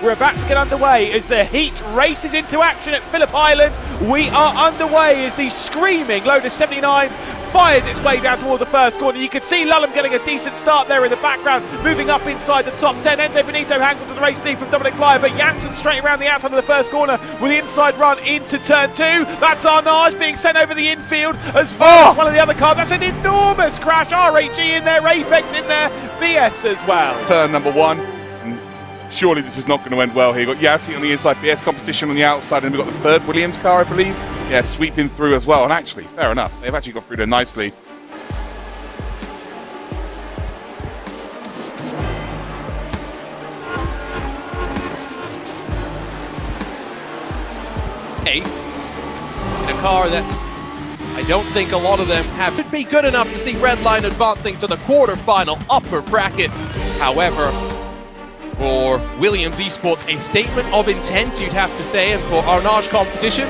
We're about to get underway as the heat races into action at Phillip Island. We are underway as the screaming Lotus 79 fires its way down towards the first corner. You can see Lulham getting a decent start there in the background, moving up inside the top 10. Enzo Bonito hangs onto the race lead from Dominic Blyer, but Janssen straight around the outside of the first corner with the inside run into turn 2. That's Arnage being sent over the infield as well as one of the other cars. That's an enormous crash. RAG in there, Apex in there, BS as well. Turn number 1. Surely this is not going to end well here. You've got Yassi on the inside, BS Competition on the outside, and we've got the third Williams car, I believe. Yeah, sweeping through as well. And actually, fair enough, they've actually got through there nicely. In a car that I don't think a lot of them have. It'd be good enough to see Redline advancing to the quarterfinal upper bracket. However, for Williams Esports, a statement of intent, you'd have to say, and for Arnage Competition.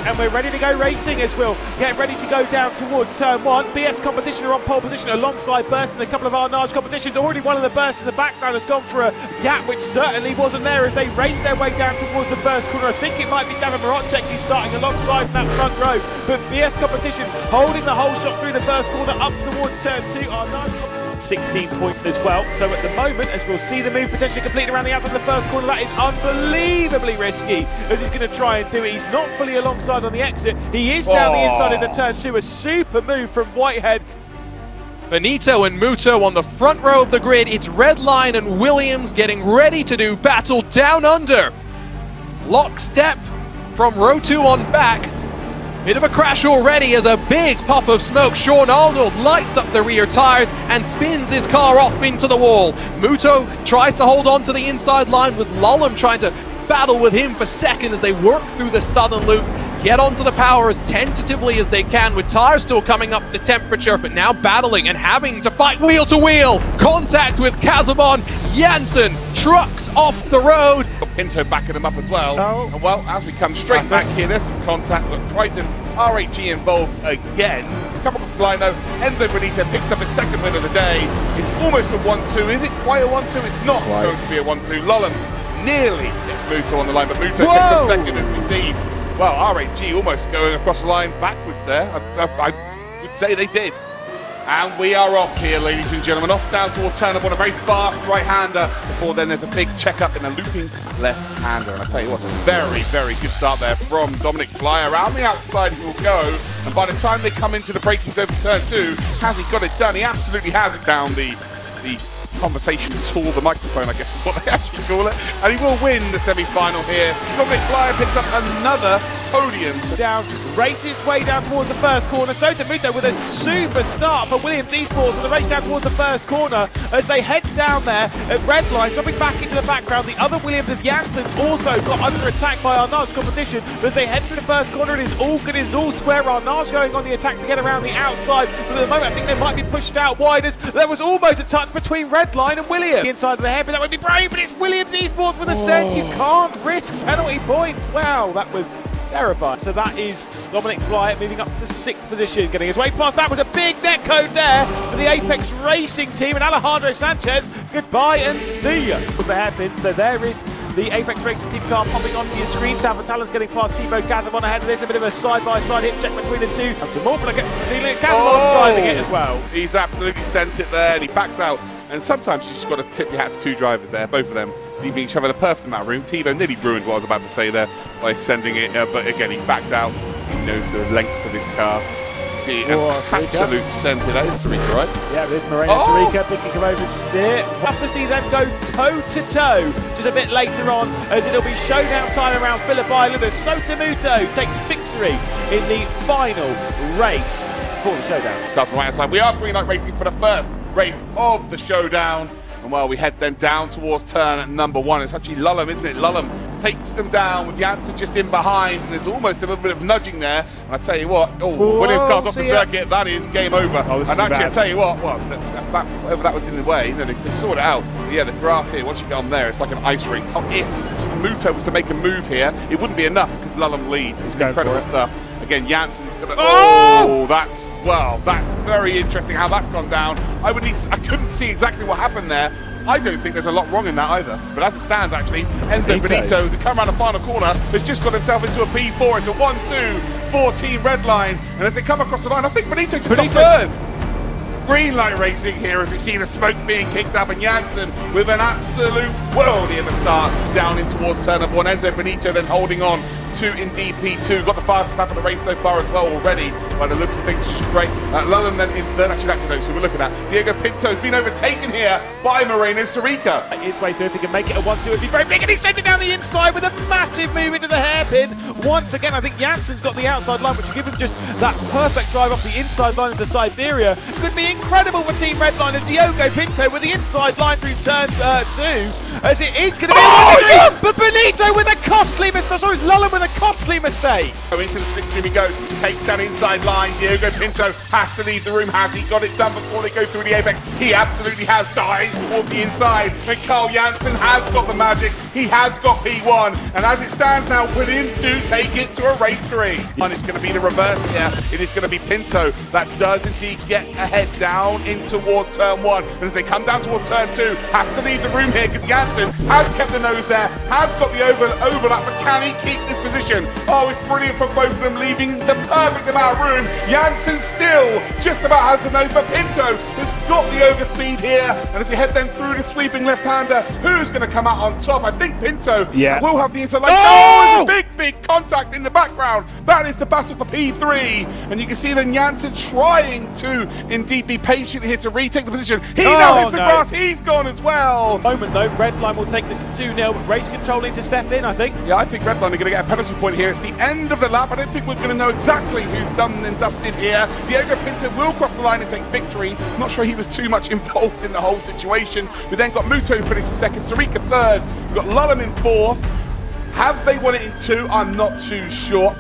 And we're ready to go racing as we'll get ready to go down towards turn 1. BS Competition are on pole position alongside Burst and a couple of Arnage Competitions. Already one of the Bursts in the background has gone for a gap which certainly wasn't there as they race their way down towards the first corner. I think it might be Davin Marocek who's starting alongside that front row. But BS Competition holding the whole shot through the first corner up towards turn 2. Arnage 16 points as well. So at the moment, as we'll see the move potentially complete around the outside of the first corner, that is unbelievably risky as he's going to try and do it. He's not fully alongside on the exit. He is down the inside of the turn 2. A super move from Whitehead. Bonito and Muto on the front row of the grid. It's Redline and Williams getting ready to do battle down under. Lockstep from row 2 on back. Bit of a crash already as a big puff of smoke. Sean Arnold lights up the rear tires and spins his car off into the wall. Muto tries to hold on to the inside line with Lulham trying to battle with him for second as they work through the southern loop. Get onto the power as tentatively as they can with tires still coming up to temperature, but now battling and having to fight wheel to wheel. Contact with Kazamon. Janssen trucks off the road. Pinto backing him up as well. And well, as we come straight back here, there's some contact. Look, Triton, RAG involved again. Come across the line though. Enzo Bonito picks up his second win of the day. It's almost a 1-2. Is it quite a 1-2? It's not going to be a 1-2. Lulham nearly gets Muto on the line, but Muto picks up second as we see. Well, RAG almost going across the line backwards there. I would say they did. And we are off here, ladies and gentlemen. Off down towards turn one, a very fast right-hander. Before then, there's a big check-up in a looping left-hander. And I tell you what, a very, very good start there from Dominic Blyer. Around the outside he will go. And by the time they come into the breakings over turn 2, has he got it done? He absolutely has it down the conversation tool, the microphone, I guess is what they actually call it. And he will win the semi-final here. Dominic Blyer picks up another podium. Down, races his way down towards the first corner. So Muto with a super start for Williams Esports and the race down towards the first corner as they head down there at Redline, dropping back into the background. The other Williams and Janssen's also got under attack by Arnage Competition, but as they head through the first corner, it is all good, it is all square. Arnage going on the attack to get around the outside, but at the moment I think they might be pushed out wide as there was almost a touch between Redline and Williams. The inside of the head, but that would be brave, but it's Williams Esports with a send. You can't risk penalty points. Wow, that was terrifying. So that is Dominic Blyer moving up to 6th position, getting his way past. That was a big net code there for the Apex Racing team, and Alejandro Sanchez, goodbye and see ya. Was the hairpin, so there is the Apex Racing team car popping onto your screen. Salva Talon's getting past Thibaut Kazamon ahead of this, a bit of a side-by-side hit check between the two. And some more, but I get the feeling Kazamon's driving it as well. He's absolutely sent it there, and he backs out. And sometimes you just got to tip your hat to two drivers there, both of them leaving each other the perfect amount of room. Thibaut nearly ruined what I was about to say there by sending it, but again, he backed out. He knows the length of his car. See, an absolute centre. That is Sarika, right? Yeah, it is Moreno Sarika picking him over steer. We'll have to see them go toe-to-toe just a bit later on, as it'll be showdown time around Phillip Island as Muto takes victory in the final race for the showdown. Starts from the right side. We are green light racing for the first race of the showdown. And while we head then down towards turn number 1, it's actually Lulham, isn't it? Lulham takes them down with Janssen just in behind, and there's almost a little bit of nudging there. And I tell you what, Williams car's off the circuit, that is game over. And actually, I tell you what, well, whatever that was in the way, you know, they sort it out. But yeah, the grass here, once you get on there, it's like an ice rink. So if Muto was to make a move here, it wouldn't be enough because Lulham leads. It's incredible stuff. Again, Janssen's gonna. That's very interesting how that's gone down. I couldn't see exactly what happened there, I don't think there's a lot wrong in that either. But as it stands, actually, Enzo Bonito, as he come around the final corner, has just got himself into a P4. It's a 1-2-4-team Redline. And as they come across the line, I think Bonito just got third. Green light racing here as we see the smoke being kicked up, and Janssen with an absolute worldie at the start down in towards turn number 1. Enzo Bonito then holding on to indeed P2. Got the fastest lap of the race so far as well already, by the looks of things, which is great. Lullen then in third, actually that's those who we're looking at. Diego Pinto's been overtaken here by Moreno Sarica. His way through, if he can make it a 1-2, it'd be very big, and he sent it down the inside with a massive move into the hairpin. Once again, I think Janssen's got the outside line, which will give him just that perfect drive off the inside line into Siberia. This could be incredible for Team Redline as Diogo Pinto with the inside line through turn 2, as it is going to be but Bonito with a costly mistake, sorry, Lullen with a costly mistake. Into the slipstream he goes, takes that inside line. Diogo Pinto has to leave the room. Has he got it done before they go through the apex? He absolutely has. Dives towards the inside, and Carl Janssen has got the magic. He has got P1, and as it stands now, Williams do take it to a race 3. And it's going to be the reverse here. It is going to be Pinto that does indeed get ahead down in towards turn 1, and as they come down towards turn 2, has to leave the room here because Janssen has kept the nose there, has got the overlap, but can he keep this position? Oh, it's brilliant for both of them, leaving the perfect amount of room. Janssen still just about has the nose, but Pinto has got the overspeed here, and as we head then through the sweeping left-hander, who's going to come out on top? I think Pinto will have the inside line. Oh, it's a big contact in the background. That is the battle for P3, and you can see then Janssen trying to indeed be patient here to retake the position. He now hits the grass, he's gone as well. Moment though, Redline will take this to 2-0, with race control need to step in, I think. Yeah, I think Redline are going to get a penalty point here. It's the end of the lap. I don't think we're going to know exactly who's done and dusted here. Diego Pinto will cross the line and take victory. Not sure he was too much involved in the whole situation. We then got Muto finishing second, Sarica third. We've got Lullen in fourth. Have they won it in 2? I'm not too sure.